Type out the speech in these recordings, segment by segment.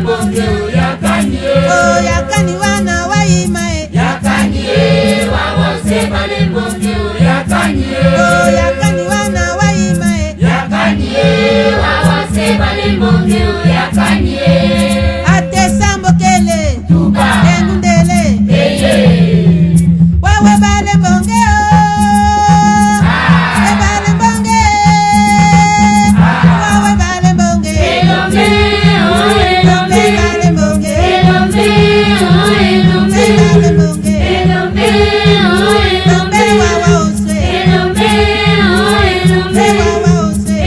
mbonge yakanye. Oh yakani wana waimae. Yakanye wawose bale mbonge yakanye. Oh yakani wana waimae. Yakanye wawose bale mbonge yakanye. Ate sambokele. Tuba. Engundele. Wawe bale mbonge bale mbonge. Wawe bale mbonge. Elombe bale mbonge. Elombe bale mbonge. Elombe wawa oswe. Elombe wawa oswe.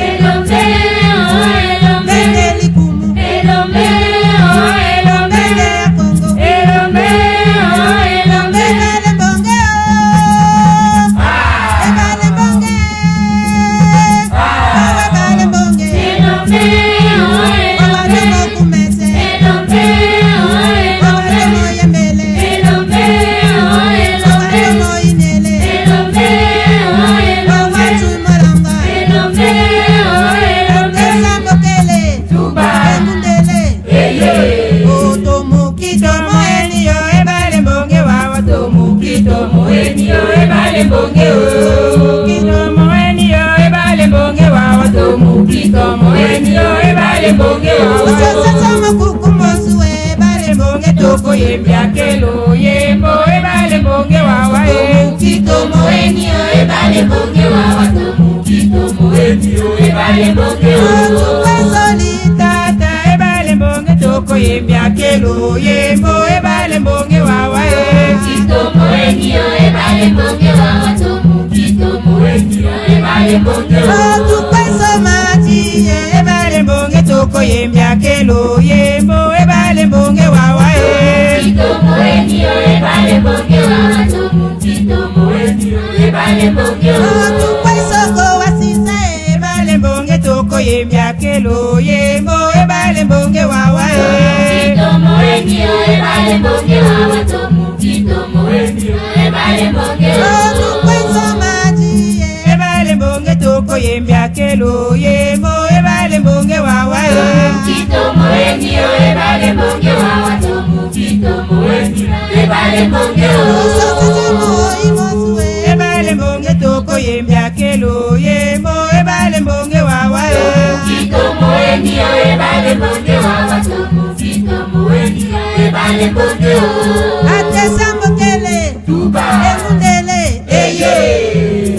Elombe likumu. Elombe ya Kongo. Elombe bale mbonge bale mbonge. Wawe bale mbonge. Wawa tomo kumese. Wawa tomo yembele. Wawa tomo inele. Wawa tumoranga. Ate sambokele. Engundele. Otomo kitomo eniyo ebale mbonge wawa tomo kitomo eniyo ebale mbonge o. Kitomo eniyo ebale mbonge wawa tomo kitomo eniyo ebale mbonge o. Usosasama kukumosu ebale mbonge toko yembyakelo yembo ebale mbonge wawa e. Kitomo eniyo ebale mbonge wawa tomo kitomo eniyo ebale mbonge o. Tupasolitata ebale mbonge toko yembyakelo yembo ebale mbonge wawa e. Kitomo enyo ebale mbonge wawa tomu. Kitomo enyo ebale mbonge wawa. Tupasomati ebale mbonge toko yembyakelo yembo ebale mbonge wawa e. Kitomo enyo ebale mbonge wawa tomu. Kitomo enyo ebale mbonge wawa. Tupasoko wasisa ebale mbonge toko yembyakelo yembo ebale mbonge wawa e. Kitomo enyo ebale mbonge wawa tomu. Kitomo enyo ebale mbonge wawa. Tupasomati ebale mbonge toko yembyakelo yembo ebale mbonge wawa e. Kitomo enyo ebale mbonge wawa tomu. Kitomo enyo ebale mbonge wawa. Ebale mbonge toko yembyakelo yembo ebale mbonge wawa e. Kitomo enyo ebale mbonge wawa tomu. Kitomo enyo ebale mbonge wawa. Ate sambokele. Tuba. Engundele.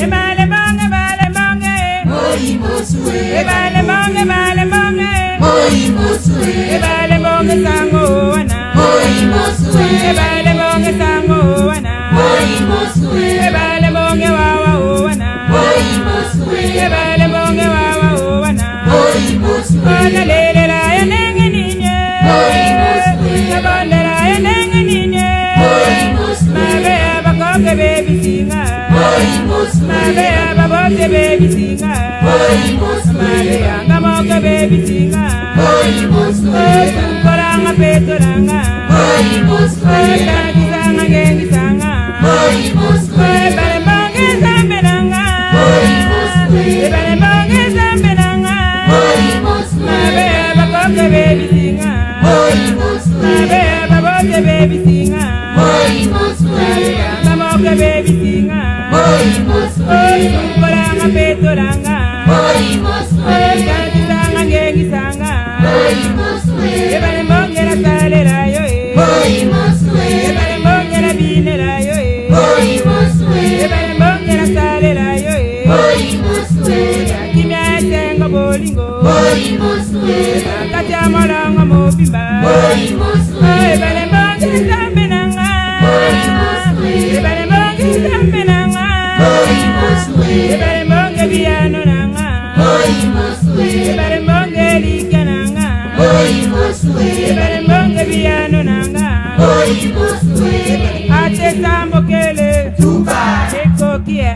Ebale mbonge Moi mosue. ebale mbonge Moi mosue. ebale mbonge sango wana. Moi mosue. Ebale mbonge sango wana. Moi mosue. Ebale mbonge wawa o wana. Moi mosue. Ebale mbonge wawa o wana. Moi mosue. Ona lele la yenenge ninye. Moi mosue. Kabondera yenenge ninye. Moi mosue. Mabe abakoke baby singa. Moi mosue. Mabe ababoke baby singa. Moi mosue. Mabe angamoke baby singa. Moi mosue. Koranga petoranga. Moi mosue. Kakisanga ngengisanga. Moi mosue. Ebale mbonge zambenanga. Moi mosue. Ebale mbonge zambenanga. Moi mosue. Mabe abakoke baby singa. Moi mosue. Mabe ababoke baby singa. Moi mosue. Angamoke baby singa. Moi mosue. Koranga petoranga. Moi mosue. Kakisanga ngengisanga. Moi mosue. Ebale mbonge la salela yo e. Moi mosue. Ebale mbonge la binela yo e. Moi mosue. Ebale mbonge la salela yo e. Moi mosue. Kimya esengo bolingo. Moi mosue. Kati ya molongo mobimba. Moi mosue. Ebale mbonge zambe nanga. Moi mosue. Ebale mbonge zambe nanga. Moi mosue. Ebale mbonge biyano nanga. Moi mosue. Ebale mbonge likya nanga. Moi mosue. Ebale mbonge biyano nanga. Moi mosue. Ate sambokele. Tuba. Ekokia.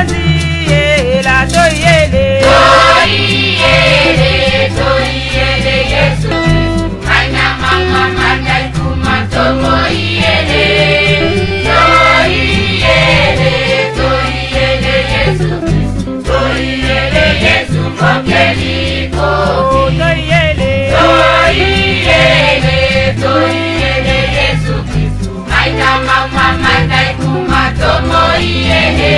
konzi la toyele Yesu Maina mama mandai kumatomo iyele Yesu mokeli kofi Toyele Yesu Kristu Maina mama mandai kumatomo iyele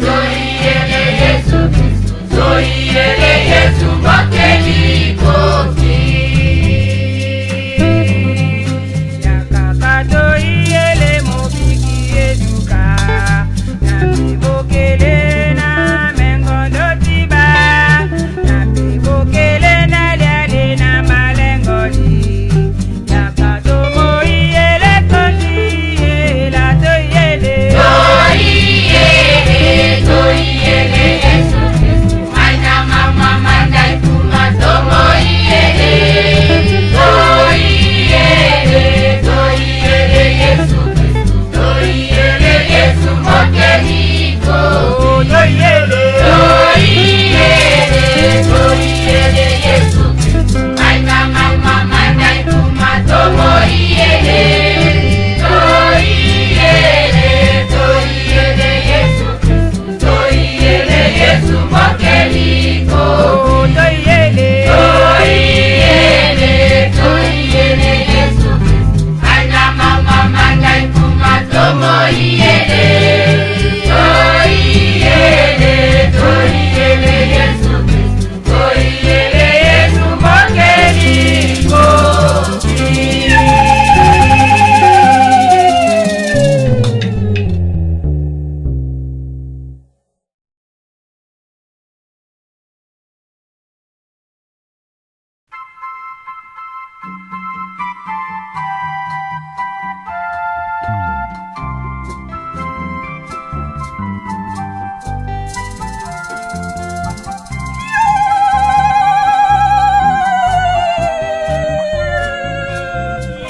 Toyele Yesu Kristu Toyele Yesu mokeli kofi Yakaka toyele mobiki eduka Nabibokele na mengondo tiba Nabibokele na liale na malengoli Yakato moyele konzi la toyele Toyele Yesu Kristu Maina mama mandai kumatomo iyele Toyele Yesu Kristu Toyele Yesu mokeli kofi Toyele Yesu Kristu Maina mama mandai kumatomo iyele Toyele Yesu Kristu Toyele Yesu mokeli kofi Toyele Yesu Kristu Maina mama mandai kumatomo iyele Toyele Yesu Kristu Toyele Yesu mokeli kofi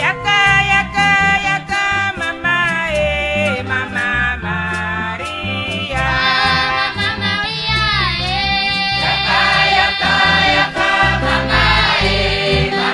Yaka mama mama Maria Mama Maria Yaka mama Maria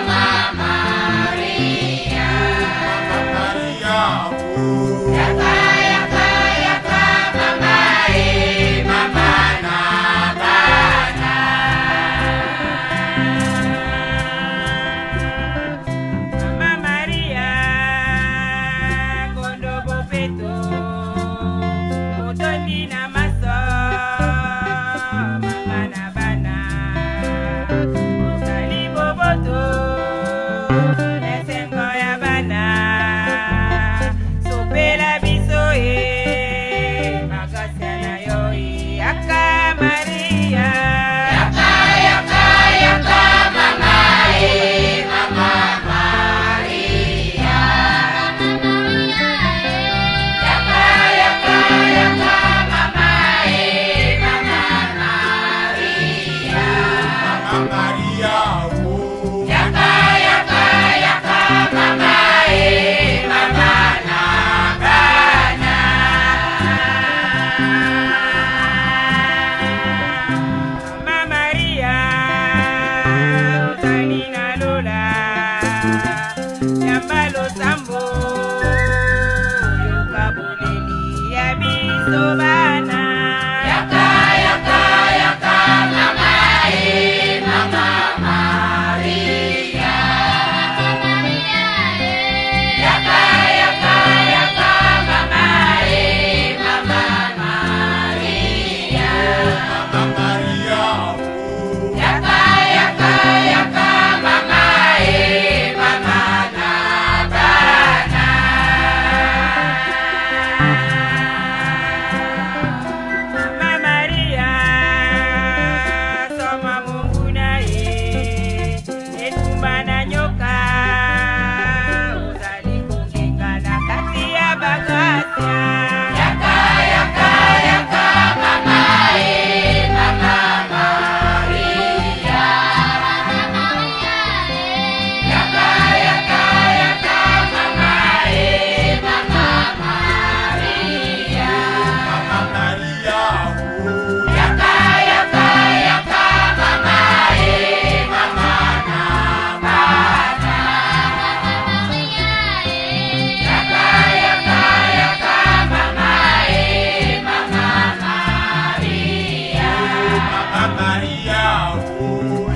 oh,